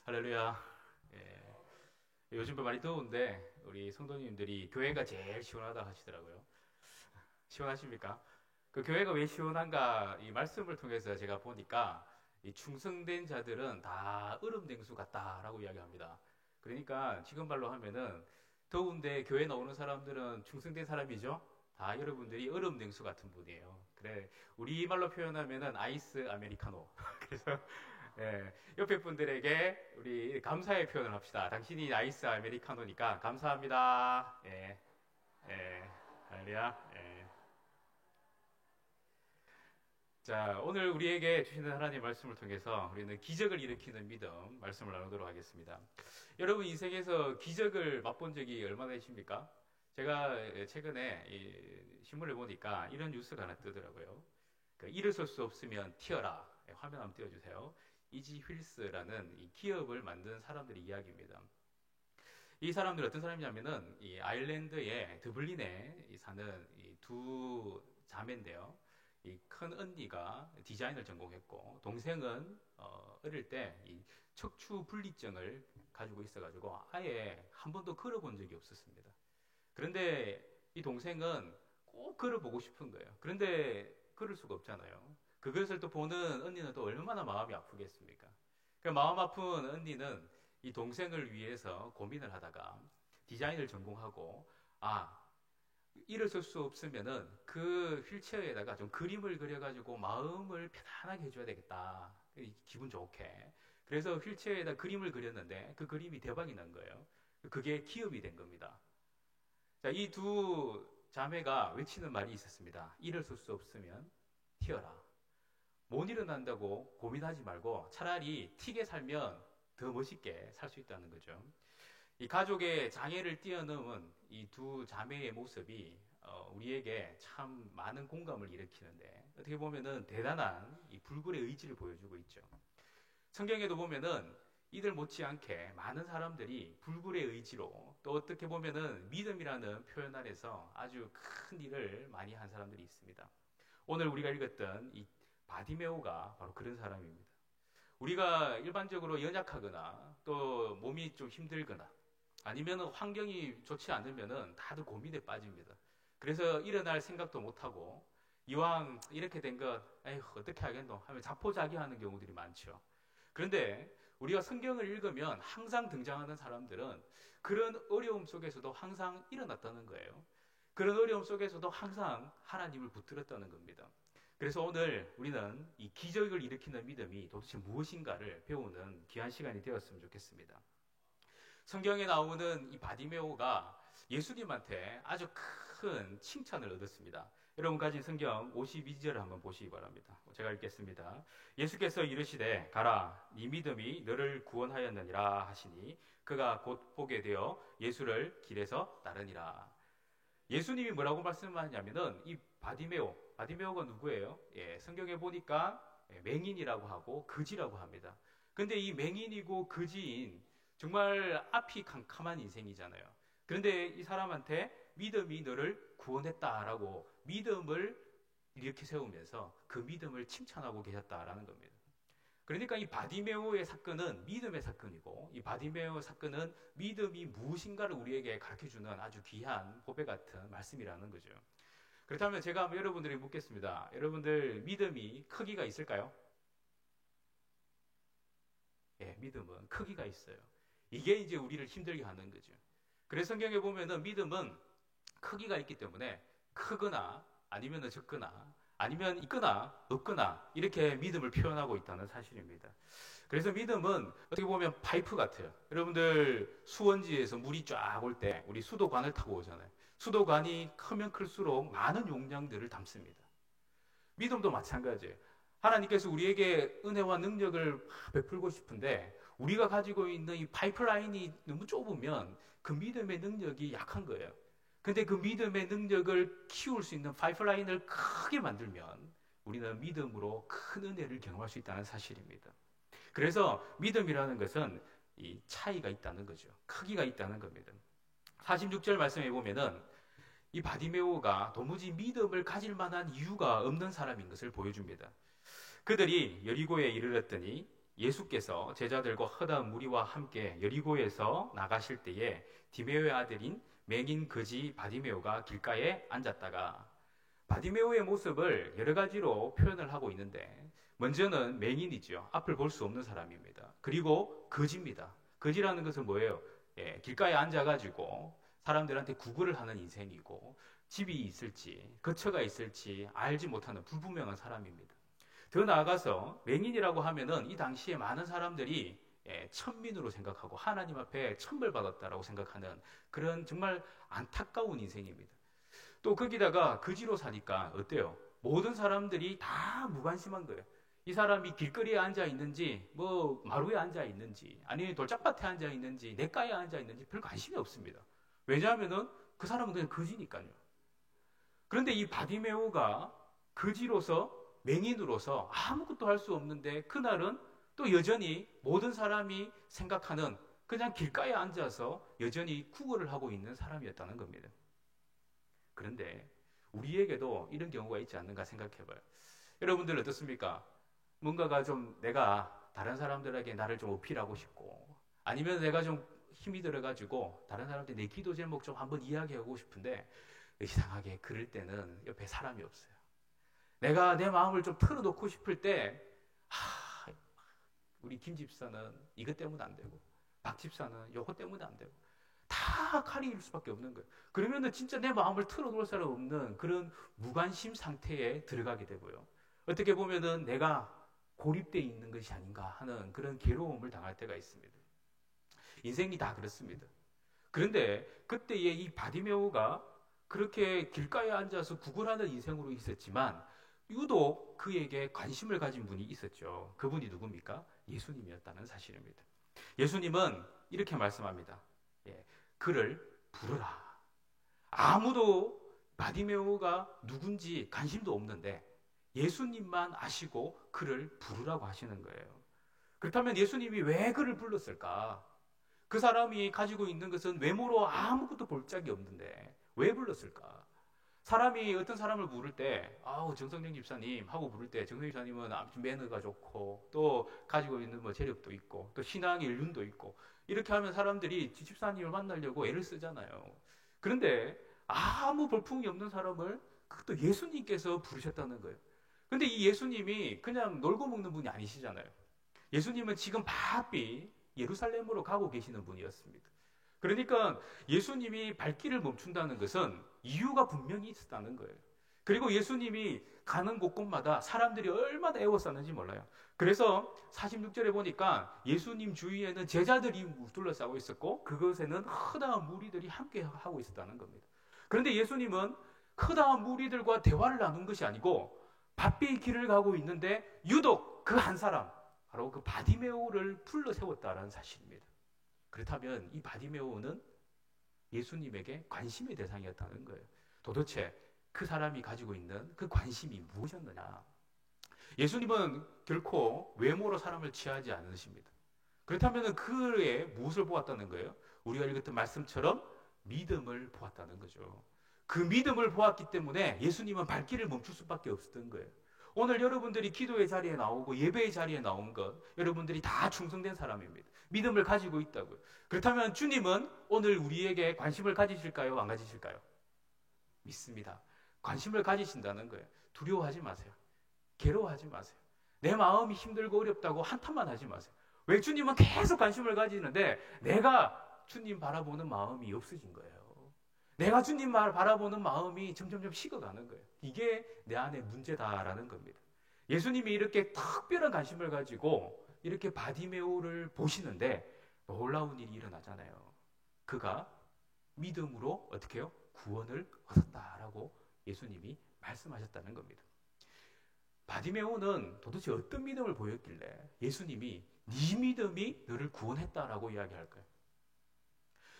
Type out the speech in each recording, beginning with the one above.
할렐루야. 예, 요즘 많이 더운데 우리 성도님들이 교회가 제일 시원하다 하시더라고요. 시원하십니까? 그 교회가 왜 시원한가 이 말씀을 통해서 제가 보니까 이 충성된 자들은 다 얼음냉수 같다라고 이야기합니다. 그러니까 지금 말로 하면은 더운데 교회 나오는 사람들은 충성된 사람이죠. 다 여러분들이 얼음냉수 같은 분이에요. 그래, 우리말로 표현하면은 아이스 아메리카노. 그래서 예, 옆에 분들에게 우리 감사의 표현을 합시다. 당신이 아이스 아메리카노니까 감사합니다. 예, 예, 할렐루야. 예. 자, 오늘 우리에게 주시는 하나님의 말씀을 통해서 우리는 기적을 일으키는 믿음 말씀을 나누도록 하겠습니다. 여러분 인생에서 기적을 맛본 적이 얼마나 되십니까? 제가 최근에 이 신문을 보니까 이런 뉴스가 하나 뜨더라고요. 그 일어설 수 없으면 튀어라. 화면 한번 띄워주세요. 이지 휠스라는 이 기업을 만든 사람들의 이야기입니다. 이 사람들 어떤 사람이냐면은 이 아일랜드의 드블린에 사는 이 두 자매인데요. 이 큰 언니가 디자인을 전공했고 동생은 어릴 때 이 척추 분리증을 가지고 있어가지고 아예 한 번도 걸어본 적이 없었습니다. 그런데 이 동생은 꼭 걸어보고 싶은 거예요. 그런데 걸을 수가 없잖아요. 그것을 또 보는 언니는 또 얼마나 마음이 아프겠습니까? 그 마음 아픈 언니는 이 동생을 위해서 고민을 하다가 디자인을 전공하고 아, 일어설 수 없으면은 그 휠체어에다가 좀 그림을 그려가지고 마음을 편안하게 해줘야 되겠다. 기분 좋게. 그래서 휠체어에다 그림을 그렸는데 그 그림이 대박이 난 거예요. 그게 기업이 된 겁니다. 자, 이 두 자매가 외치는 말이 있었습니다. 일어설 수 없으면 튀어라. 못 일어난다고 고민하지 말고 차라리 튀게 살면 더 멋있게 살 수 있다는 거죠. 이 가족의 장애를 뛰어넘은 이 두 자매의 모습이 우리에게 참 많은 공감을 일으키는데 어떻게 보면은 대단한 이 불굴의 의지를 보여주고 있죠. 성경에도 보면은 이들 못지않게 많은 사람들이 불굴의 의지로 또 어떻게 보면은 믿음이라는 표현 안에서 아주 큰 일을 많이 한 사람들이 있습니다. 오늘 우리가 읽었던 이 바디메오가 바로 그런 사람입니다. 우리가 일반적으로 연약하거나 또 몸이 좀 힘들거나 아니면 환경이 좋지 않으면 다들 고민에 빠집니다. 그래서 일어날 생각도 못하고 이왕 이렇게 된 것, 에휴, 어떻게 하겠노? 하면 자포자기하는 경우들이 많죠. 그런데 우리가 성경을 읽으면 항상 등장하는 사람들은 그런 어려움 속에서도 항상 일어났다는 거예요. 그런 어려움 속에서도 항상 하나님을 붙들었다는 겁니다. 그래서 오늘 우리는 이 기적을 일으키는 믿음이 도대체 무엇인가를 배우는 귀한 시간이 되었으면 좋겠습니다. 성경에 나오는 이 바디메오가 예수님한테 아주 큰 칭찬을 얻었습니다. 여러분 가진 성경 52절을 한번 보시기 바랍니다. 제가 읽겠습니다. 예수께서 이르시되 가라 네 믿음이 너를 구원하였느니라 하시니 그가 곧 보게 되어 예수를 길에서 따르니라. 예수님이 뭐라고 말씀하냐면은 이 바디메오가 누구예요? 예, 성경에 보니까 맹인이라고 하고 거지라고 합니다. 근데 이 맹인이고 거지인 정말 앞이 캄캄한 인생이잖아요. 그런데 이 사람한테 믿음이 너를 구원했다라고 믿음을 이렇게 세우면서 그 믿음을 칭찬하고 계셨다라는 겁니다. 그러니까 이 바디메오의 사건은 믿음의 사건이고 이 바디메오 사건은 믿음이 무엇인가를 우리에게 가르쳐주는 아주 귀한 보배 같은 말씀이라는 거죠. 그렇다면 제가 한번 여러분들에게 묻겠습니다. 여러분들 믿음이 크기가 있을까요? 예, 믿음은 크기가 있어요. 이게 이제 우리를 힘들게 하는 거죠. 그래서 성경에 보면은 믿음은 크기가 있기 때문에 크거나 아니면 적거나 아니면 있거나 없거나 이렇게 믿음을 표현하고 있다는 사실입니다. 그래서 믿음은 어떻게 보면 파이프 같아요. 여러분들 수원지에서 물이 쫙 올 때 우리 수도관을 타고 오잖아요. 수도관이 크면 클수록 많은 용량들을 담습니다. 믿음도 마찬가지예요. 하나님께서 우리에게 은혜와 능력을 베풀고 싶은데 우리가 가지고 있는 이 파이프라인이 너무 좁으면 그 믿음의 능력이 약한 거예요. 근데 그 믿음의 능력을 키울 수 있는 파이프라인을 크게 만들면 우리는 믿음으로 큰 은혜를 경험할 수 있다는 사실입니다. 그래서 믿음이라는 것은 이 차이가 있다는 거죠. 크기가 있다는 겁니다. 46절 말씀해 보면은 이 바디메오가 도무지 믿음을 가질 만한 이유가 없는 사람인 것을 보여줍니다. 그들이 여리고에 이르렀더니 예수께서 제자들과 허다한 무리와 함께 여리고에서 나가실 때에 디메오의 아들인 맹인 거지 바디메오가 길가에 앉았다가, 바디메오의 모습을 여러 가지로 표현을 하고 있는데, 먼저는 맹인이죠. 앞을 볼 수 없는 사람입니다. 그리고 거지입니다. 거지라는 것은 뭐예요? 길가에 앉아가지고 사람들한테 구걸을 하는 인생이고, 집이 있을지 거처가 있을지 알지 못하는 불분명한 사람입니다. 더 나아가서 맹인이라고 하면은 이 당시에 많은 사람들이 천민으로 생각하고 하나님 앞에 천벌받았다라고 생각하는 그런 정말 안타까운 인생입니다. 또 거기다가 거지로 사니까 어때요? 모든 사람들이 다 무관심한 거예요. 이 사람이 길거리에 앉아 있는지, 뭐 마루에 앉아 있는지, 아니면 돌짝밭에 앉아 있는지, 냇가에 앉아 있는지 별 관심이 없습니다. 왜냐하면은 그 사람은 그냥 거지니까요. 그런데 이 바디메오가 거지로서, 맹인으로서 아무것도 할 수 없는데, 그날은 또 여전히 모든 사람이 생각하는 그냥 길가에 앉아서 여전히 구걸을 하고 있는 사람이었다는 겁니다. 그런데 우리에게도 이런 경우가 있지 않는가 생각해봐요. 여러분들 어떻습니까? 뭔가가 좀 내가 다른 사람들에게 나를 좀 어필하고 싶고, 아니면 내가 좀 힘이 들어가지고 다른 사람한테 내 기도 제목 좀 한번 이야기하고 싶은데, 이상하게 그럴 때는 옆에 사람이 없어요. 내가 내 마음을 좀 털어놓고 싶을 때, 우리 김 집사는 이것 때문에 안 되고, 박 집사는 요거 때문에 안 되고, 다 가리일 수밖에 없는 거예요. 그러면은 진짜 내 마음을 털어놓을 사람 없는 그런 무관심 상태에 들어가게 되고요. 어떻게 보면은 내가 고립되어 있는 것이 아닌가 하는 그런 괴로움을 당할 때가 있습니다. 인생이 다 그렇습니다. 그런데 그때의 이 바디메오가 그렇게 길가에 앉아서 구걸하는 인생으로 있었지만, 유독 그에게 관심을 가진 분이 있었죠. 그분이 누굽니까? 예수님이었다는 사실입니다. 예수님은 이렇게 말씀합니다. 그를 부르라. 아무도 바디메오가 누군지 관심도 없는데 예수님만 아시고 그를 부르라고 하시는 거예요. 그렇다면 예수님이 왜 그를 불렀을까? 그 사람이 가지고 있는 것은 외모로 아무것도 볼 적이 없는데 왜 불렀을까? 사람이 어떤 사람을 부를 때, 정성령 집사님 하고 부를 때, 정성령 집사님은 아주 매너가 좋고, 또 가지고 있는 뭐 재력도 있고, 또 신앙의 연륜도 있고, 이렇게 하면 사람들이 집사님을 만나려고 애를 쓰잖아요. 그런데 아무 볼품이 없는 사람을 그것도 예수님께서 부르셨다는 거예요. 근데 이 예수님이 그냥 놀고 먹는 분이 아니시잖아요. 예수님은 지금 바삐 예루살렘으로 가고 계시는 분이었습니다. 그러니까 예수님이 발길을 멈춘다는 것은 이유가 분명히 있었다는 거예요. 그리고 예수님이 가는 곳곳마다 사람들이 얼마나 애워쌌는지 몰라요. 그래서 46절에 보니까 예수님 주위에는 제자들이 둘러싸고 있었고, 그것에는 허다한 무리들이 함께 하고 있었다는 겁니다. 그런데 예수님은 허다한 무리들과 대화를 나눈 것이 아니고 바삐 길을 가고 있는데 유독 그 한 사람, 바로 그 바디메오를 불러 세웠다는 사실입니다. 그렇다면 이 바디메오는 예수님에게 관심의 대상이었다는 거예요. 도대체 그 사람이 가지고 있는 그 관심이 무엇이었느냐? 예수님은 결코 외모로 사람을 취하지 않으십니다. 그렇다면 그의 무엇을 보았다는 거예요? 우리가 읽었던 말씀처럼 믿음을 보았다는 거죠. 그 믿음을 보았기 때문에 예수님은 발길을 멈출 수밖에 없었던 거예요. 오늘 여러분들이 기도의 자리에 나오고 예배의 자리에 나온 것, 여러분들이 다 충성된 사람입니다. 믿음을 가지고 있다고요. 그렇다면 주님은 오늘 우리에게 관심을 가지실까요? 안 가지실까요? 믿습니다. 관심을 가지신다는 거예요. 두려워하지 마세요. 괴로워하지 마세요. 내 마음이 힘들고 어렵다고 한탄만 하지 마세요. 왜? 주님은 계속 관심을 가지는데 내가 주님 바라보는 마음이 없어진 거예요. 내가 주님 바라보는 마음이 점점점 식어가는 거예요. 이게 내 안에 문제다라는 겁니다. 예수님이 이렇게 특별한 관심을 가지고 이렇게 바디메오를 보시는데 놀라운 일이 일어나잖아요. 그가 믿음으로 어떻게 해요? 구원을 얻었다라고 예수님이 말씀하셨다는 겁니다. 바디메오는 도대체 어떤 믿음을 보였길래 예수님이 네 믿음이 너를 구원했다라고 이야기할까요?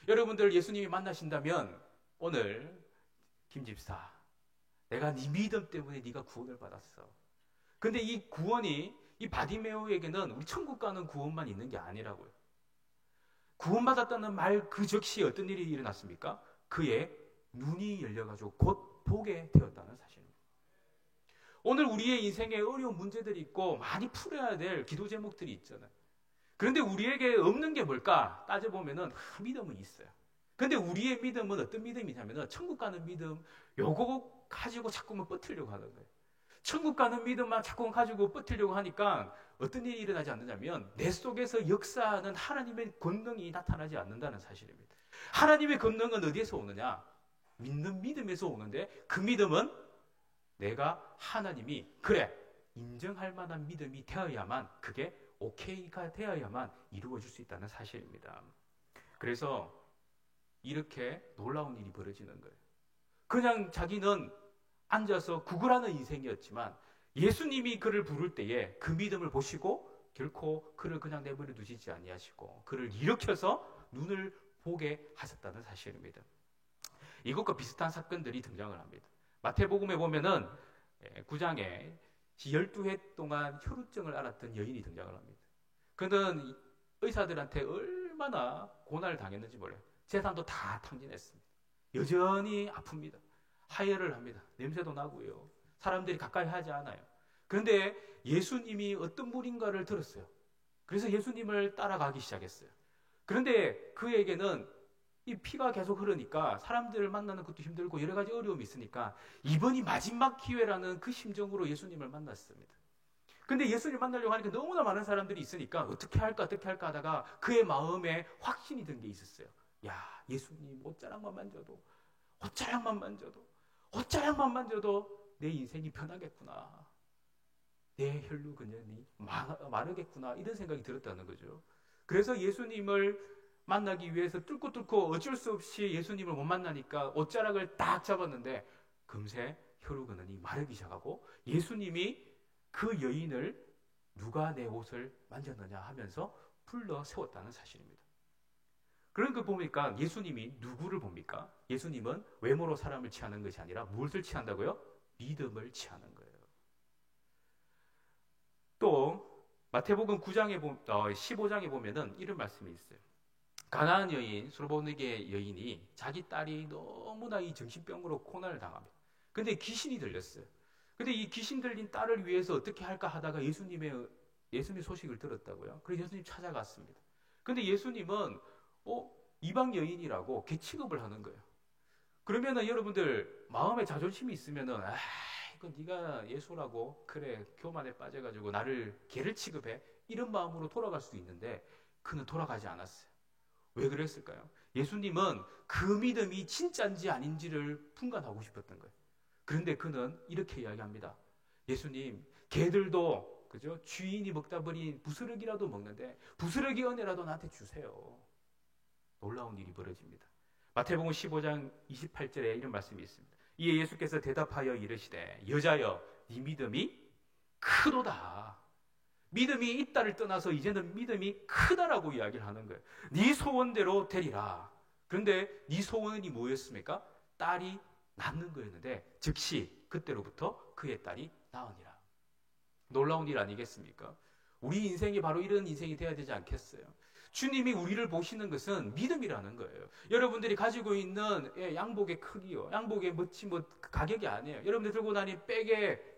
여러분들 예수님이 만나신다면 오늘 김집사, 내가 네 믿음 때문에 네가 구원을 받았어. 근데 이 구원이 이 바디메오에게는 우리 천국 가는 구원만 있는 게 아니라고요. 구원받았다는 말 그 즉시 어떤 일이 일어났습니까? 그의 눈이 열려가지고 곧 보게 되었다는 사실입니다. 오늘 우리의 인생에 어려운 문제들이 있고 많이 풀어야 될 기도 제목들이 있잖아요. 그런데 우리에게 없는 게 뭘까? 따져보면은 믿음은 있어요. 근데 우리의 믿음은 어떤 믿음이냐면은 천국 가는 믿음, 요거 가지고 자꾸만 버티려고 하는 거예요. 천국 가는 믿음만 자꾸 가지고 버티려고 하니까 어떤 일이 일어나지 않느냐면 내 속에서 역사하는 하나님의 권능이 나타나지 않는다는 사실입니다. 하나님의 권능은 어디에서 오느냐? 믿는 믿음에서 오는데 그 믿음은 내가 하나님이 그래 인정할 만한 믿음이 되어야만 그게 오케이가 되어야만 이루어질 수 있다는 사실입니다. 그래서 이렇게 놀라운 일이 벌어지는 거예요. 그냥 자기는 앉아서 구걸하는 인생이었지만 예수님이 그를 부를 때에 그 믿음을 보시고 결코 그를 그냥 내버려 두시지 아니하시고 그를 일으켜서 눈을 보게 하셨다는 사실입니다. 이것과 비슷한 사건들이 등장을 합니다. 마태복음에 보면은 9장에 12해 동안 혈루증을 앓았던 여인이 등장을 합니다. 그는 의사들한테 얼마나 고난을 당했는지 몰라요. 재산도 다 탕진했습니다. 여전히 아픕니다. 하혈을 합니다. 냄새도 나고요. 사람들이 가까이 하지 않아요. 그런데 예수님이 어떤 분인가를 들었어요. 그래서 예수님을 따라가기 시작했어요. 그런데 그에게는 이 피가 계속 흐르니까 사람들을 만나는 것도 힘들고 여러 가지 어려움이 있으니까 이번이 마지막 기회라는 그 심정으로 예수님을 만났습니다. 근데 예수님을 만나려고 하니까 너무나 많은 사람들이 있으니까 어떻게 할까 하다가 그의 마음에 확신이 든 게 있었어요. 야, 예수님 옷자락만 만져도 내 인생이 변하겠구나. 내 혈루근연이 마르겠구나. 이런 생각이 들었다는 거죠. 그래서 예수님을 만나기 위해서 뚫고 어쩔 수 없이 예수님을 못 만나니까 옷자락을 딱 잡았는데 금세 혈루근연이 마르기 시작하고 예수님이 그 여인을 누가 내 옷을 만졌느냐 하면서 불러 세웠다는 사실입니다. 그런 거 보니까 예수님이 누구를 봅니까? 예수님은 외모로 사람을 취하는 것이 아니라 무엇을 취한다고요? 믿음을 취하는 거예요. 또 마태복음 15장에 보면은 이런 말씀이 있어요. 가나안 여인, 수르보니게 여인이 자기 딸이 너무나 이 정신병으로 고난을 당합니다. 근데 귀신이 들렸어요. 근데 이 귀신 들린 딸을 위해서 어떻게 할까 하다가 예수님의 소식을 들었다고요. 그래서 예수님 찾아갔습니다. 근데 예수님은 이방 여인이라고 개 취급을 하는 거예요. 그러면은 여러분들 마음에 자존심이 있으면은 이거 네가 예수라고 그래 교만에 빠져가지고 나를 개를 취급해 이런 마음으로 돌아갈 수도 있는데 그는 돌아가지 않았어요. 왜 그랬을까요? 예수님은 그 믿음이 진짜인지 아닌지를 분간하고 싶었던 거예요. 그런데 그는 이렇게 이야기합니다. 예수님, 개들도 그죠? 주인이 먹다 보니 부스러기라도 먹는데 부스러기 은혜라도 나한테 주세요. 놀라운 일이 벌어집니다. 마태복음 15장 28절에 이런 말씀이 있습니다. 이에 예수께서 대답하여 이르시되 여자여 네 믿음이 크도다. 믿음이 있다를 떠나서 이제는 믿음이 크다라고 이야기를 하는 거예요. 네 소원대로 되리라. 그런데 네 소원이 뭐였습니까? 딸이 낳는 거였는데 즉시 그때로부터 그의 딸이 낳으니라. 놀라운 일 아니겠습니까? 우리 인생이 바로 이런 인생이 되어야 되지 않겠어요? 주님이 우리를 보시는 것은 믿음이라는 거예요. 여러분들이 가지고 있는 양복의 크기요, 양복의 가격이 아니에요. 여러분들 들고 다니는 백의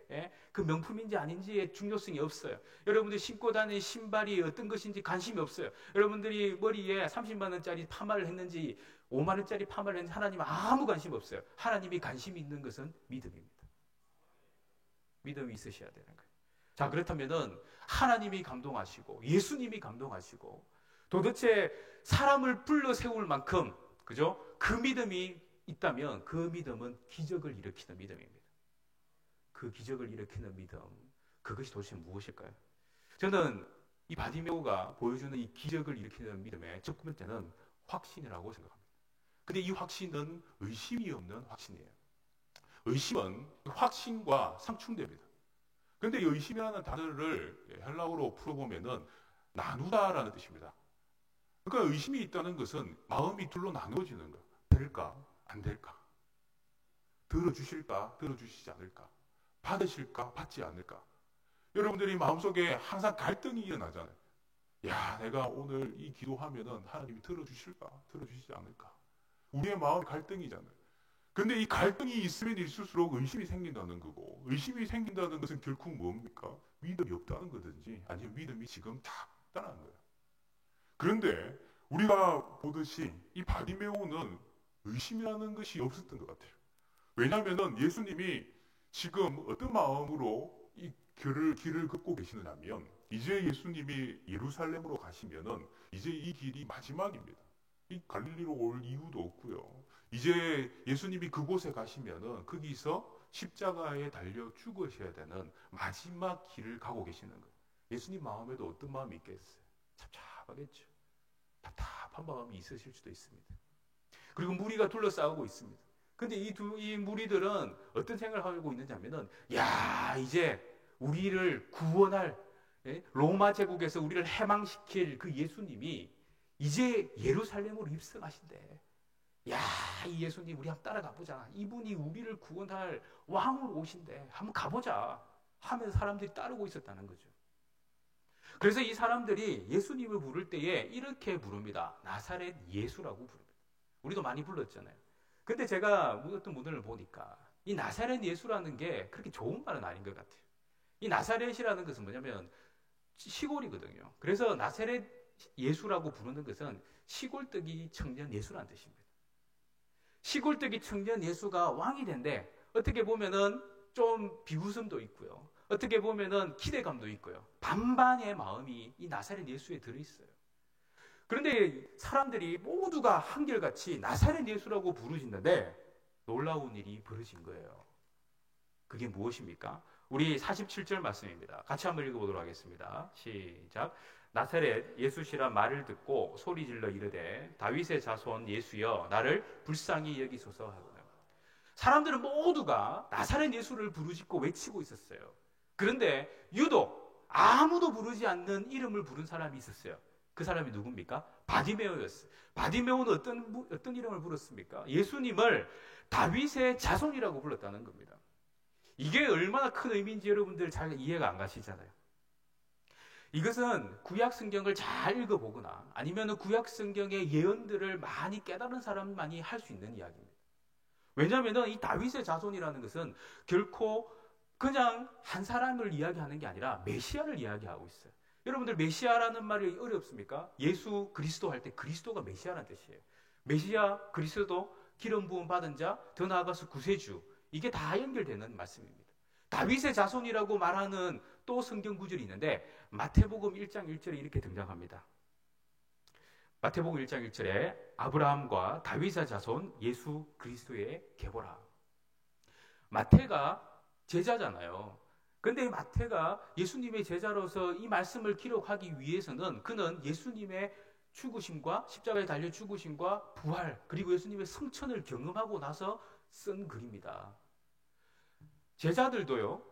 그 명품인지 아닌지의 중요성이 없어요. 여러분들이 신고 다니는 신발이 어떤 것인지 관심이 없어요. 여러분들이 머리에 30만 원짜리 파마를 했는지 5만 원짜리 파마를 했는지 하나님은 아무 관심 없어요. 하나님이 관심이 있는 것은 믿음입니다. 믿음이 있으셔야 되는 거예요. 자, 그렇다면은 하나님이 감동하시고 예수님이 감동하시고 도대체 사람을 불러 세울 만큼 그죠? 그 믿음이 있다면 그 믿음은 기적을 일으키는 믿음입니다. 그 기적을 일으키는 믿음, 그것이 도대체 무엇일까요? 저는 이 바디메오가 보여주는 이 기적을 일으키는 믿음의 첫 번째는 확신이라고 생각합니다. 근데 이 확신은 의심이 없는 확신이에요. 의심은 확신과 상충됩니다. 그런데 이 의심이라는 단어를 헬라어로 풀어보면은 나누다라는 뜻입니다. 그러니까 의심이 있다는 것은 마음이 둘로 나누어지는 거예요. 될까? 안 될까? 들어주실까? 들어주시지 않을까? 받으실까? 받지 않을까? 여러분들이 마음속에 항상 갈등이 일어나잖아요. 야, 내가 오늘 이 기도하면은 하나님이 들어주실까? 들어주시지 않을까? 우리의 마음 갈등이잖아요. 근데 이 갈등이 있으면 있을수록 의심이 생긴다는 거고, 의심이 생긴다는 것은 결국 뭡니까? 믿음이 없다는 거든지 아니면 믿음이 지금 작다는 거예요. 그런데 우리가 보듯이 이 바디메오는 의심이라는 것이 없었던 것 같아요. 왜냐하면 예수님이 지금 어떤 마음으로 이 길을 걷고 계시느냐면, 이제 예수님이 예루살렘으로 가시면은 이제 이 길이 마지막입니다. 이 갈릴리로 올 이유도 없고요. 이제 예수님이 그곳에 가시면은 거기서 십자가에 달려 죽으셔야 되는 마지막 길을 가고 계시는 거예요. 예수님 마음에도 어떤 마음이 있겠어요? 답답하겠죠. 답답한 마음이 있으실 수도 있습니다. 그리고 무리가 둘러싸고 있습니다. 근데 이 무리들은 어떤 생각을 하고 있는지 하면은, 야, 이제 우리를 구원할, 로마 제국에서 우리를 해방시킬 그 예수님이 이제 예루살렘으로 입성하신대. 야, 이 예수님 우리 한번 따라가 보자. 이분이 우리를 구원할 왕으로 오신대. 한번 가보자 하면서 사람들이 따르고 있었다는 거죠. 그래서 이 사람들이 예수님을 부를 때에 이렇게 부릅니다. 나사렛 예수라고 부릅니다. 우리도 많이 불렀잖아요. 근데 제가 어떤 문헌을 보니까 이 나사렛 예수라는 게 그렇게 좋은 말은 아닌 것 같아요. 이 나사렛이라는 것은 뭐냐면 시골이거든요. 그래서 나사렛 예수라고 부르는 것은 시골뜨기 청년 예수라는 뜻입니다. 시골뜨기 청년 예수가 왕이 된데, 어떻게 보면은 좀 비웃음도 있고요. 어떻게 보면은 기대감도 있고요. 반반의 마음이 이 나사렛 예수에 들어있어요. 그런데 사람들이 모두가 한결같이 나사렛 예수라고 부르시는데 놀라운 일이 벌어진 거예요. 그게 무엇입니까? 우리 47절 말씀입니다. 같이 한번 읽어보도록 하겠습니다. 시작. 나사렛 예수시란 말을 듣고 소리질러 이르되 다윗의 자손 예수여 나를 불쌍히 여기소서 하거든. 사람들은 모두가 나사렛 예수를 부르짖고 외치고 있었어요. 그런데 유독 아무도 부르지 않는 이름을 부른 사람이 있었어요. 그 사람이 누굽니까? 바디메오였어요. 바디메오는 어떤 이름을 불렀습니까? 예수님을 다윗의 자손이라고 불렀다는 겁니다. 이게 얼마나 큰 의미인지 여러분들 잘 이해가 안 가시잖아요. 이것은 구약 성경을 잘 읽어보거나 아니면 구약 성경의 예언들을 많이 깨달은 사람만이 할 수 있는 이야기입니다. 왜냐하면 이 다윗의 자손이라는 것은 결코 그냥 한 사람을 이야기하는 게 아니라 메시아를 이야기하고 있어요. 여러분들 메시아라는 말이 어렵습니까? 예수 그리스도 할 때 그리스도가 메시아라는 뜻이에요. 메시아, 그리스도, 기름 부음 받은 자, 더 나아가서 구세주, 이게 다 연결되는 말씀입니다. 다윗의 자손이라고 말하는 또 성경 구절이 있는데 마태복음 1장 1절에 이렇게 등장합니다. 마태복음 1장 1절에 아브라함과 다윗의 자손 예수 그리스도의 계보라. 마태가 제자잖아요. 근데 마태가 예수님의 제자로서 이 말씀을 기록하기 위해서는 그는 예수님의 죽으심과 십자가에 달려 죽으심과 부활, 그리고 예수님의 승천을 경험하고 나서 쓴 글입니다. 제자들도요,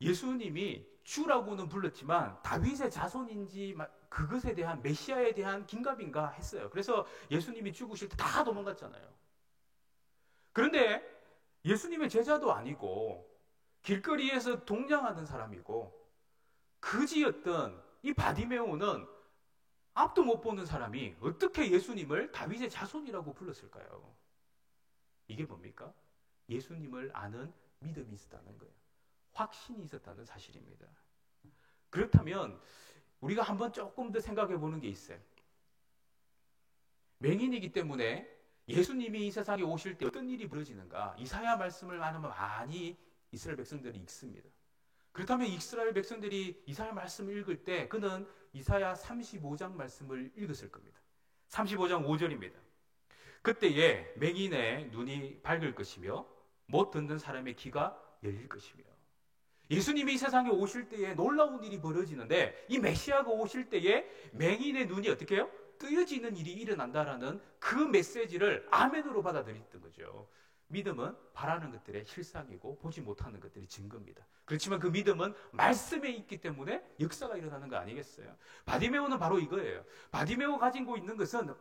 예수님이 주라고는 불렀지만 다윗의 자손인지 그것에 대한 메시아에 대한 긴가민가 했어요. 그래서 예수님이 죽으실 때 다 도망갔잖아요. 그런데 예수님의 제자도 아니고 길거리에서 동냥하던 사람이고 그지였던 이 바디메오는 앞도 못 보는 사람이 어떻게 예수님을 다윗의 자손이라고 불렀을까요? 이게 뭡니까? 예수님을 아는 믿음이 있었다는 거예요. 확신이 있었다는 사실입니다. 그렇다면 우리가 한번 조금 더 생각해 보는 게 있어요. 맹인이기 때문에 예수님이 이 세상에 오실 때 어떤 일이 벌어지는가? 이사야 말씀을 많이 이스라엘 백성들이 읽습니다. 그렇다면 이스라엘 백성들이 이사야 말씀을 읽을 때 그는 이사야 35장 말씀을 읽었을 겁니다. 35장 5절입니다. 그때에 맹인의 눈이 밝을 것이며 못 듣는 사람의 귀가 열릴 것이며. 예수님이 이 세상에 오실 때에 놀라운 일이 벌어지는데 이 메시아가 오실 때에 맹인의 눈이 어떻게 해요? 뜨여지는 일이 일어난다라는 그 메시지를 아멘으로 받아들였던 거죠. 믿음은 바라는 것들의 실상이고 보지 못하는 것들이 증거입니다. 그렇지만 그 믿음은 말씀에 있기 때문에 역사가 일어나는 거 아니겠어요? 바디메오는 바로 이거예요. 바디메오가 가지고 있는 것은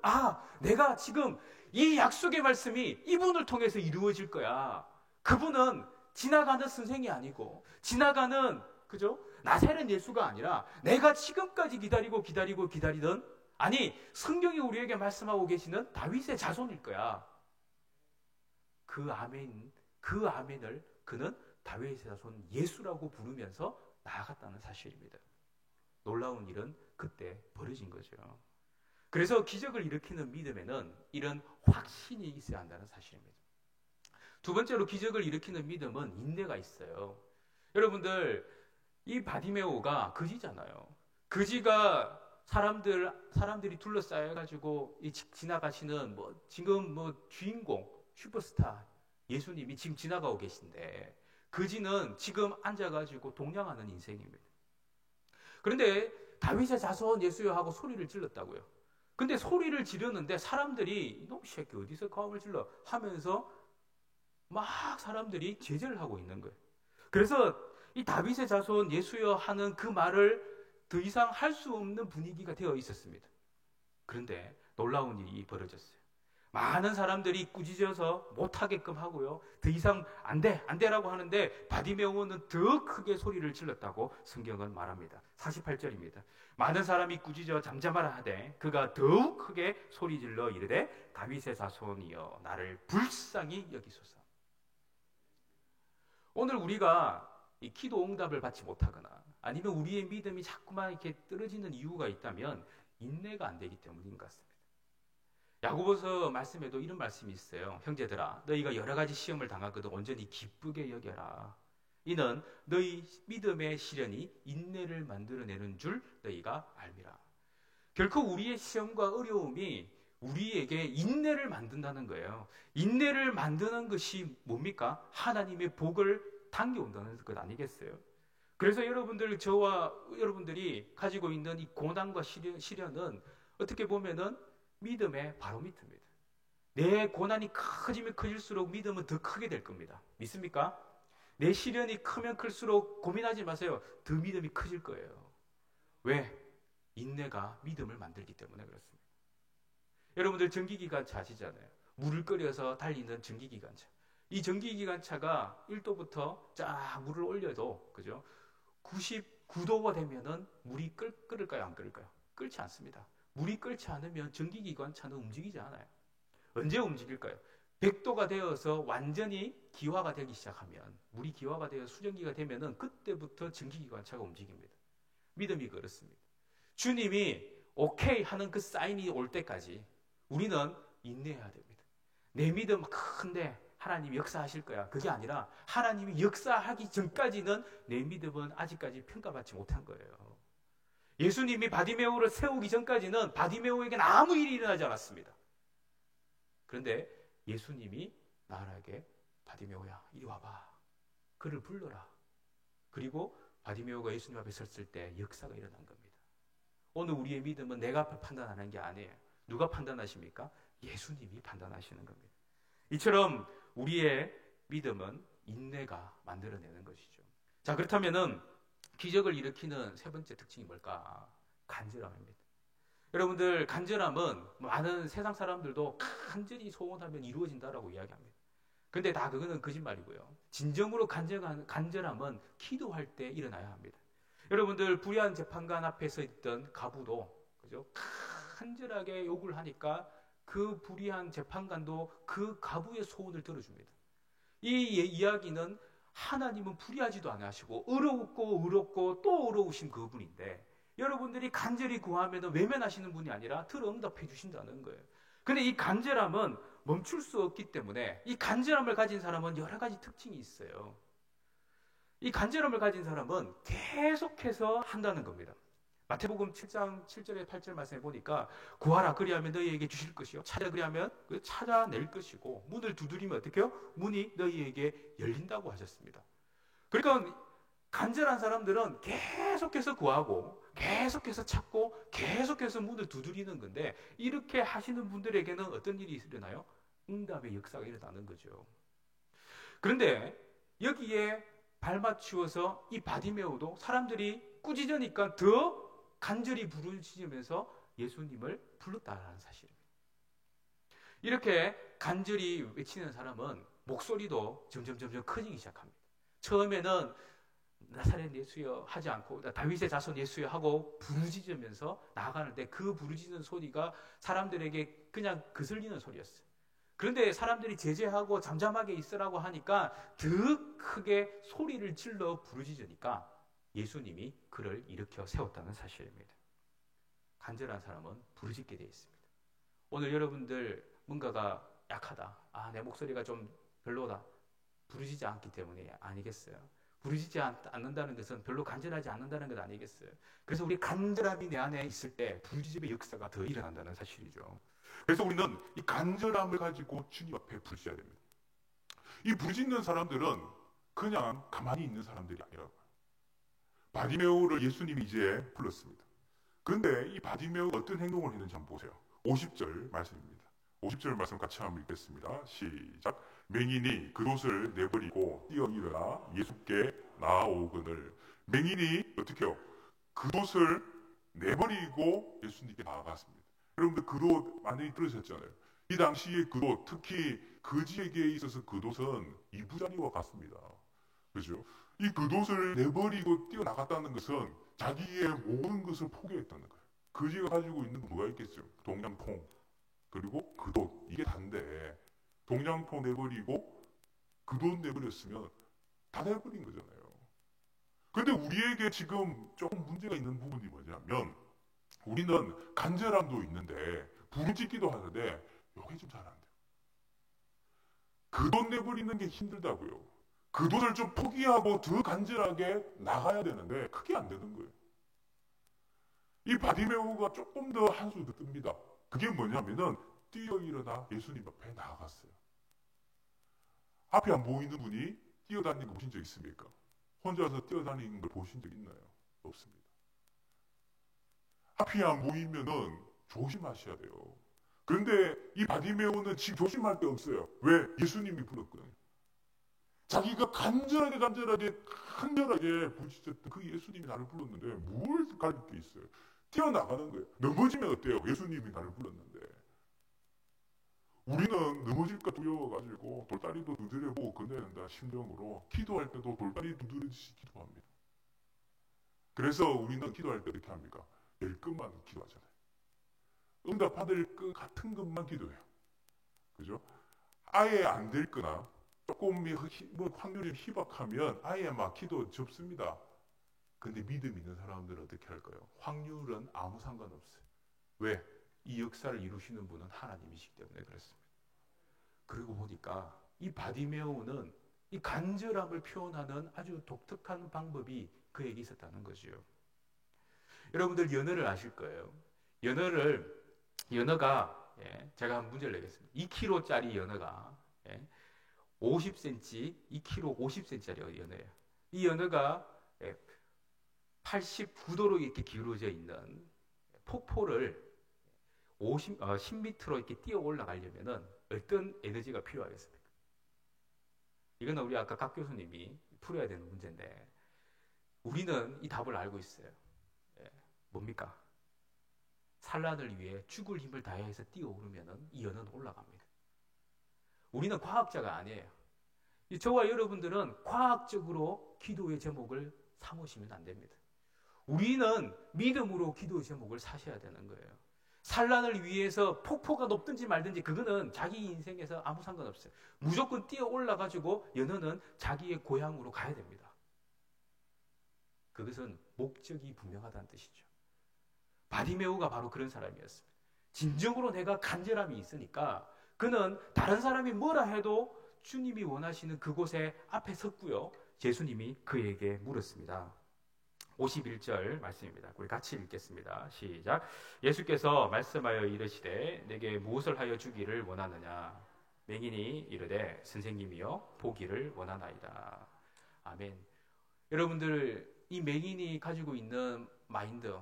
내가 지금 이 약속의 말씀이 이분을 통해서 이루어질 거야. 그분은 지나가는 선생이 아니고 지나가는 나사렛 예수가 아니라 내가 지금까지 기다리던 성경이 우리에게 말씀하고 계시는 다윗의 자손일 거야. 그 아멘을 그는 다윗의 자손 예수라고 부르면서 나아갔다는 사실입니다. 놀라운 일은 그때 벌어진 거죠. 그래서 기적을 일으키는 믿음에는 이런 확신이 있어야 한다는 사실입니다. 두 번째로 기적을 일으키는 믿음은 인내가 있어요. 여러분들, 이 바디메오가 거지잖아요. 거지가 사람들이 둘러싸여가지고 지나가시는 지금 주인공, 슈퍼스타 예수님이 지금 지나가고 계신데, 거지는 지금 앉아가지고 동냥하는 인생입니다. 그런데 다윗의 자손 예수여 하고 소리를 질렀다고요. 근데 소리를 지르는데 사람들이 이놈 새끼 어디서 가음을 질러 하면서 막 사람들이 제재를 하고 있는 거예요. 그래서 이 다윗의 자손 예수여 하는 그 말을 더 이상 할 수 없는 분위기가 되어 있었습니다. 그런데 놀라운 일이 벌어졌어요. 많은 사람들이 꾸짖어서 못하게끔 하고요. 더 이상 안 돼라고 하는데 바디메오는 더 크게 소리를 질렀다고 성경은 말합니다. 48절입니다. 많은 사람이 꾸짖어 잠잠하라 하되 그가 더욱 크게 소리질러 이르되 다윗의 자손이여 나를 불쌍히 여기소서. 오늘 우리가 이 기도 응답을 받지 못하거나 아니면 우리의 믿음이 자꾸만 이렇게 떨어지는 이유가 있다면 인내가 안 되기 때문인 것 같습니다. 야고보서 말씀에도 이런 말씀이 있어요. 형제들아, 너희가 여러 가지 시험을 당하거든 온전히 기쁘게 여겨라. 이는 너희 믿음의 시련이 인내를 만들어내는 줄 너희가 알미라. 결코 우리의 시험과 어려움이 우리에게 인내를 만든다는 거예요. 인내를 만드는 것이 뭡니까? 하나님의 복을 당겨온다는 것 아니겠어요? 그래서 저와 여러분들이 가지고 있는 이 고난과 시련은 어떻게 보면은 믿음의 바로미터입니다. 내 고난이 커지면 커질수록 믿음은 더 크게 될 겁니다. 믿습니까? 내 시련이 크면 클수록 고민하지 마세요. 더 믿음이 커질 거예요. 왜? 인내가 믿음을 만들기 때문에 그렇습니다. 여러분들 전기기관차 아시잖아요. 물을 끓여서 달리는 전기기관차. 이 전기기관차가 1도부터 쫙 물을 올려도, 그죠? 99도가 되면은 물이 끓을까요? 안 끓을까요? 끓지 않습니다. 물이 끓지 않으면 전기기관차는 움직이지 않아요. 언제 움직일까요? 100도가 되어서 완전히 기화가 되기 시작하면, 물이 기화가 되어 수증기가 되면은 그때부터 전기기관차가 움직입니다. 믿음이 그렇습니다. 주님이 오케이 하는 그 사인이 올 때까지 우리는 인내해야 됩니다. 내 믿음 큰데 하나님이 역사하실 거야. 그게 아니라 하나님이 역사하기 전까지는 내 믿음은 아직까지 평가받지 못한 거예요. 예수님이 바디메오를 세우기 전까지는 바디메오에게는 아무 일이 일어나지 않았습니다. 그런데 예수님이 나에게 바디메오야 이리 와봐. 그를 불러라. 그리고 바디메오가 예수님 앞에 섰을 때 역사가 일어난 겁니다. 오늘 우리의 믿음은 내가 판단하는 게 아니에요. 누가 판단하십니까? 예수님이 판단하시는 겁니다. 이처럼 우리의 믿음은 인내가 만들어내는 것이죠. 자, 그렇다면은 기적을 일으키는 세 번째 특징이 뭘까? 간절함입니다. 여러분들, 간절함은 많은 세상 사람들도 간절히 소원하면 이루어진다라고 이야기합니다. 근데 다 그거는 거짓말이고요. 진정으로 간절함은 기도할 때 일어나야 합니다. 여러분들, 불의한 재판관 앞에 서 있던 가부도, 그죠? 간절하게 욕을 하니까 그 불의한 재판관도 그 가부의 소원을 들어줍니다. 이 이야기는 하나님은 불의하지도 않으시고 의롭고 또 의로우신 그분인데 여러분들이 간절히 구하면 외면하시는 분이 아니라 들어 응답해 주신다는 거예요. 근데 이 간절함은 멈출 수 없기 때문에 이 간절함을 가진 사람은 여러 가지 특징이 있어요. 이 간절함을 가진 사람은 계속해서 한다는 겁니다. 마태복음 7장 7절에 8절 말씀해 보니까 구하라 그리하면 너희에게 주실 것이요 찾아 그리하면 찾아낼 것이고 문을 두드리면 어떻게 해요? 문이 너희에게 열린다고 하셨습니다. 그러니까 간절한 사람들은 계속해서 구하고 계속해서 찾고 계속해서 문을 두드리는 건데 이렇게 하시는 분들에게는 어떤 일이 일어나요? 응답의 역사가 일어나는 거죠. 그런데 여기에 발맞추어서 이 바디메오도 사람들이 꾸짖으니까 더 간절히 부르짖으면서 예수님을 불렀다는 사실입니다. 이렇게 간절히 외치는 사람은 목소리도 점점 커지기 시작합니다. 처음에는 나사렛 예수여 하지 않고 다윗의 자손 예수여 하고 부르짖으면서 나아가는데 그 부르짖는 소리가 사람들에게 그냥 거슬리는 소리였어요. 그런데 사람들이 제재하고 잠잠하게 있으라고 하니까 더 크게 소리를 질러 부르짖으니까 예수님이 그를 일으켜 세웠다는 사실입니다. 간절한 사람은 부르짖게 되어 있습니다. 오늘 여러분들 뭔가가 약하다. 내 목소리가 좀 별로다. 부르짖지 않기 때문에 아니겠어요? 부르짖지 않는다는 것은 별로 간절하지 않는다는 것 아니겠어요? 그래서 우리 간절함이 내 안에 있을 때 부르짖음의 역사가 더 일어난다는 사실이죠. 그래서 우리는 이 간절함을 가지고 주님 앞에 부르짖어야 됩니다. 이 부르짖는 사람들은 그냥 가만히 있는 사람들이 아니라고요. 바디메오를 예수님이 이제 불렀습니다. 그런데 이 바디메오가 어떤 행동을 했는지 한번 보세요. 50절 말씀입니다. 50절 말씀 같이 한번 읽겠습니다. 시작. 맹인이 그옷을 내버리고 뛰어 일어나 예수께 나아오거늘. 맹인이 어떻게 해요? 그옷을 내버리고 예수님께 나아갔습니다. 여러분들 그옷 많이 들으셨잖아요. 이 당시에 그옷, 특히 거지에게 있어서 그옷은 이부자리와 같습니다. 그렇죠? 이 그옷을 내버리고 뛰어나갔다는 것은 자기의 모든 것을 포기했다는 거예요. 거지가 가지고 있는 건 뭐가 있겠어요? 동양통, 그리고 그옷, 이게 단데 동양통 내버리고 그옷 내버렸으면 다 내버린 거잖아요. 근데 우리에게 지금 조금 문제가 있는 부분이 뭐냐면 우리는 간절함도 있는데 부르짖기도 하는데 이게 좀 잘 안 돼요. 그옷 내버리는 게 힘들다고요. 그옷을 좀 포기하고 더 간절하게 나가야 되는데 그게 안 되는 거예요. 이 바디메오가 조금 더 한 수 더 뜹니다. 그게 뭐냐면은 뛰어 일어나 예수님 앞에 나아갔어요. 앞에 안 보이는 분이 뛰어다니는 거 보신 적 있습니까? 혼자서 뛰어다니는 걸 보신 적 있나요? 없습니다. 앞이 안 보이면은 조심하셔야 돼요. 그런데 이 바디메오는 지금 조심할 게 없어요. 왜? 예수님이 불렀거든요. 자기가 간절하게 부르짖었던 그 예수님이 나를 불렀는데 뭘 가질 게 있어요? 뛰어나가는 거예요. 넘어지면 어때요? 예수님이 나를 불렀는데. 우리는 넘어질까 두려워가지고 돌다리도 두드려보고 건너야 된다 심정으로 기도할 때도 돌다리 두드리듯이 기도합니다. 그래서 우리는 기도할 때 어떻게 합니까? 될 것만 기도하잖아요. 응답받을 것 같은 것만 기도해요. 그죠? 아예 안 될 거나 조금 확률이 희박하면 아예 막 기도 접습니다. 근데 믿음 있는 사람들은 어떻게 할까요? 확률은 아무 상관없어요. 왜? 이 역사를 이루시는 분은 하나님이시기 때문에 그렇습니다. 그리고 보니까 이 바디메오는 이 간절함을 표현하는 아주 독특한 방법이 그에게 있었다는 거죠. 여러분들 연어를 아실 거예요. 연어가 제가 한 문제를 내겠습니다. 2kg짜리 연어가 50cm, 2kg 50cm짜리 연어예요. 이 연어가 89도로 이렇게 기울어져 있는 폭포를 10m로 이렇게 뛰어 올라가려면은 어떤 에너지가 필요하겠습니까? 이거는 우리 아까 각 교수님이 풀어야 되는 문제인데 우리는 이 답을 알고 있어요. 뭡니까? 산란을 위해 죽을 힘을 다해서 뛰어오르면은 이 연어는 올라갑니다. 우리는 과학자가 아니에요. 저와 여러분들은 과학적으로 기도의 제목을 삼으시면 안 됩니다. 우리는 믿음으로 기도의 제목을 사셔야 되는 거예요. 산란을 위해서 폭포가 높든지 말든지 그거는 자기 인생에서 아무 상관없어요. 무조건 뛰어 올라가지고 연어는 자기의 고향으로 가야 됩니다. 그것은 목적이 분명하다는 뜻이죠. 바디메오가 바로 그런 사람이었습니다. 진정으로 내가 간절함이 있으니까 그는 다른 사람이 뭐라 해도 주님이 원하시는 그곳에 앞에 섰고요. 예수님이 그에게 물었습니다. 51절 말씀입니다. 우리 같이 읽겠습니다. 시작. 예수께서 말씀하여 이르시되 내게 무엇을 하여 주기를 원하느냐? 맹인이 이르되 선생님이여 보기를 원하나이다. 아멘. 여러분들 이 맹인이 가지고 있는 마인드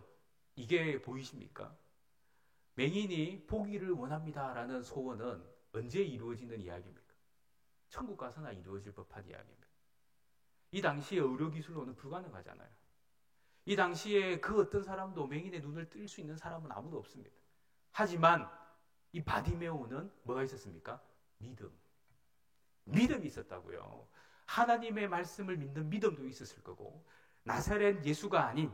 이게 보이십니까? 맹인이 보기를 원합니다라는 소원은 언제 이루어지는 이야기입니까? 천국 가서나 이루어질 법한 이야기입니다. 이 당시에 의료기술로는 불가능하잖아요. 이 당시에 그 어떤 사람도 맹인의 눈을 뜰 수 있는 사람은 아무도 없습니다. 하지만 이 바디메오는 뭐가 있었습니까? 믿음이 있었다고요. 하나님의 말씀을 믿는 믿음도 있었을 거고 나사렛 예수가 아닌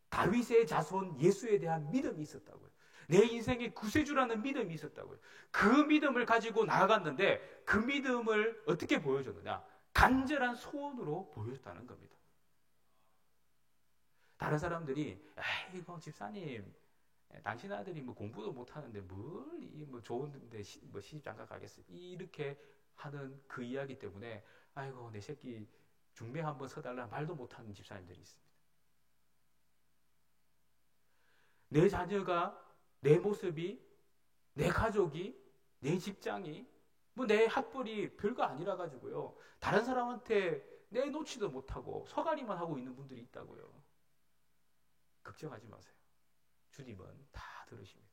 다윗의 자손 예수에 대한 믿음이 있었다고요. 내 인생의 구세주라는 믿음이 있었다고요. 그 믿음을 가지고 나아갔는데 그 믿음을 어떻게 보여줬느냐? 간절한 소원으로 보여줬다는 겁니다. 다른 사람들이 이거 집사님 당신 아들이 뭐 공부도 못하는데 뭐 좋은데 뭐 시집 장가 가겠어요. 이렇게 하는 그 이야기 때문에 아이고 내 새끼 중매 한번 서달라 말도 못하는 집사님들이 있습니다. 내 자녀가, 내 모습이, 내 가족이, 내 직장이, 뭐 내 학벌이 별거 아니라 가지고요. 다른 사람한테 내놓지도 못하고 서가리만 하고 있는 분들이 있다고요. 걱정하지 마세요. 주님은 다 들으십니다.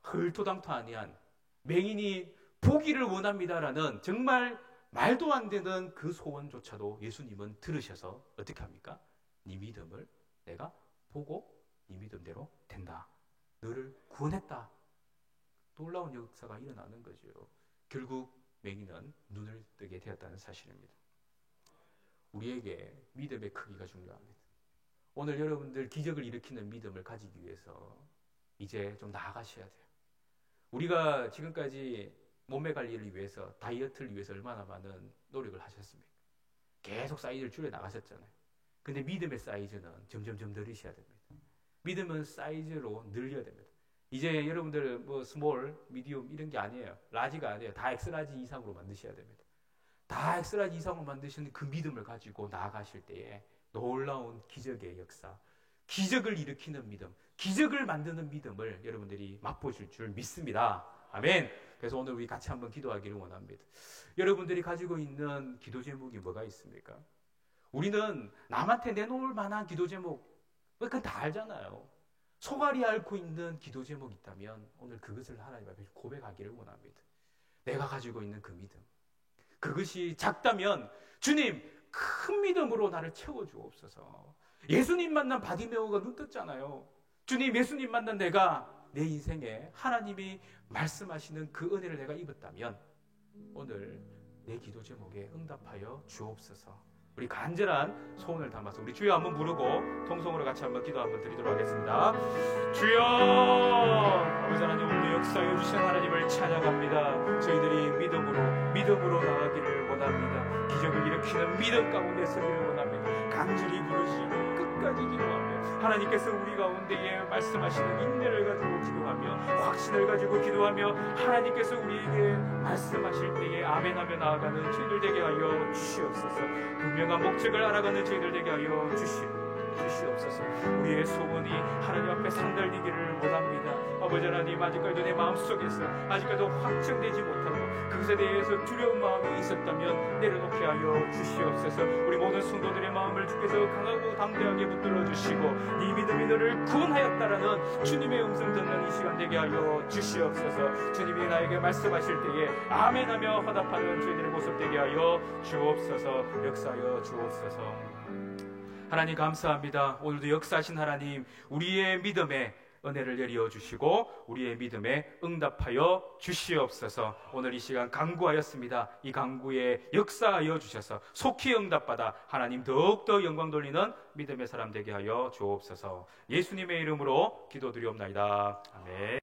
헐토당토 아니한 맹인이 보기를 원합니다라는 정말 말도 안 되는 그 소원조차도 예수님은 들으셔서 어떻게 합니까? 네 믿음을 내가 보고 네 믿음대로 된다. 너를 구원했다. 놀라운 역사가 일어나는 거죠. 결국 맹인은 눈을 뜨게 되었다는 사실입니다. 우리에게 믿음의 크기가 중요합니다. 오늘 여러분들 기적을 일으키는 믿음을 가지기 위해서 이제 좀 나아가셔야 돼요. 우리가 지금까지 몸매 관리를 위해서, 다이어트를 위해서 얼마나 많은 노력을 하셨습니까? 계속 사이즈를 줄여 나가셨잖아요. 근데 믿음의 사이즈는 점점 늘리셔야 됩니다. 믿음은 사이즈로 늘려야 됩니다. 이제 여러분들 뭐 스몰, 미디움 이런 게 아니에요. 라지가 아니에요. 다 엑스라지 이상으로 만드셔야 됩니다. 다 엑스라지 이상으로 만드시는 그 믿음을 가지고 나아가실 때에 놀라운 기적의 역사, 기적을 일으키는 믿음, 기적을 만드는 믿음을 여러분들이 맛보실 줄 믿습니다. 아멘. 그래서 오늘 우리 같이 한번 기도하기를 원합니다. 여러분들이 가지고 있는 기도 제목이 뭐가 있습니까? 우리는 남한테 내놓을 만한 기도 제목, 그건 다 알잖아요. 소갈이 앓고 있는 기도 제목이 있다면 오늘 그것을 하나님 앞에 고백하기를 원합니다. 내가 가지고 있는 그 믿음, 그것이 작다면 주님 큰 믿음으로 나를 채워주옵소서. 예수님 만난 바디메오가 눈 떴잖아요. 주님, 예수님 만난 내가 내 인생에 하나님이 말씀하시는 그 은혜를 내가 입었다면 오늘 내 기도 제목에 응답하여 주옵소서. 우리 간절한 소원을 담아서 우리 주여 한번 부르고 통성으로 같이 한번 기도 한번 드리도록 하겠습니다. 주여, 아버지 하나님, 오늘 역사해 주신 하나님을 찬양합니다. 저희들이 믿음으로 나가기를 원합니다. 기적을 일으키는 믿음 가운데 서기를 원합니다. 간절히 부르시고 끝까지 기도하며 하나님께서 우리 가운데에 말씀하시는 인내를 가지고 기도하며 확신을 가지고 기도하며 하나님께서 우리에게 말씀하실 때에 아멘하며 나아가는 저희들 되게 하여 주시옵소서. 분명한 목적을 알아가는 저희들 되게 하여 주시옵소서. 우리의 소원이 하나님 앞에 상달리기를 원합니다. 아버지 하나님, 아직까지도 내 마음속에서 아직까지도 확정되지 못하고 그것에 대해서 두려운 마음이 있었다면 내려놓게 하여 주시옵소서. 우리 모든 성도들의 마음을 주께서 강하고 담대하게 붙들어 주시고 이 믿음이 너를 구원하였다라는 주님의 음성 듣는 이 시간 되게 하여 주시옵소서. 주님이 나에게 말씀하실 때에 아멘하며 화답하는 저희들의 모습 되게 하여 주옵소서. 역사하여 주옵소서. 하나님 감사합니다. 오늘도 역사하신 하나님, 우리의 믿음에 은혜를 내려 주시고 우리의 믿음에 응답하여 주시옵소서. 오늘 이 시간 간구하였습니다. 이 간구에 역사하여 주셔서 속히 응답받아 하나님 더욱더 영광 돌리는 믿음의 사람 되게 하여 주옵소서. 예수님의 이름으로 기도드리옵나이다. 아멘.